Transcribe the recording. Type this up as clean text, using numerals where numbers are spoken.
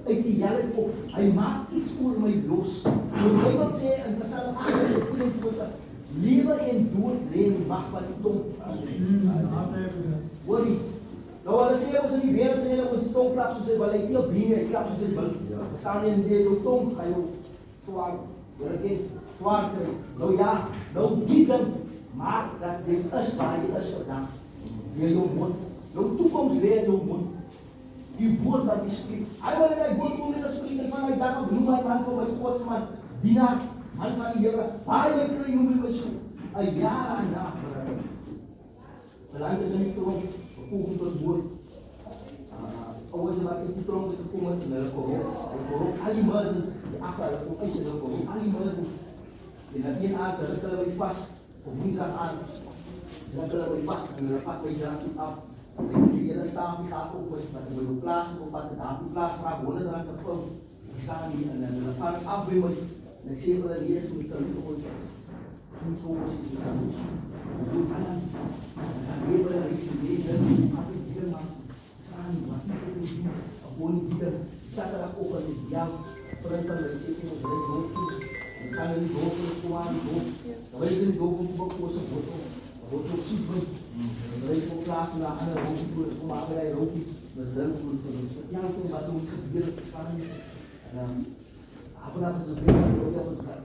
uit die hel op. Hy maak iets oor my los. Die Bybel sê in Psalm 48, lewe en dood lê in die mag van die tong. Hoorie, nou hulle sê ons in die wereld sê hulle ons die tong klap soos hy wil, hy klap bene, hy klap soos hy wil. Staan in die jou tong, ga jou zwaar, zwaar kry. Nou ja, nou die ding maak dat jy is waar jy is vandag. Deur jou mond. Jou toekoms lê in jou mond. Die woord wat jy spreek. Hy wil net woord kom en spreek en van hy dag op noem my man vir my Godsman, dienaar, man van die Here. Baie kry noem my so. 'n jaar en na. Belang dit nie toe om tot woord. Ouers wat in die tronk gekom het en hulle korrop al die murders, die afval, ook uit hulle korrop al die murders. En dat een aard, hulle by pas, op woensdag aan, hulle by pas, en hulle pak by jaar toe af. Die hele staaf die gaat op, wat hulle by plaas op wat daar die plaas vraag, R100 per pil. Die staan die, en hulle gaan af by my, en ek sê vir hulle, die is moet sal nie ons is. Toen kom ons is met ons. En toen kan dan, dan lewe hulle, hy sê, weet hulle, wat die dier maak, staan nie, wat nie dit is nie, gewoon die dier, Saterdag ook al die jou, printer, hy sê, ons reis dood toe, en gaan hulle die dood, kom aan die dood, dan wees hulle die dood, kom bakoos, word ook soep word, en reis ook klaar toe na ander rookie toe, kom aan by die rookie, dus drink voor ons, ja, toen wat moet gebeur, staan nie, en dan, afgelopen is het weer,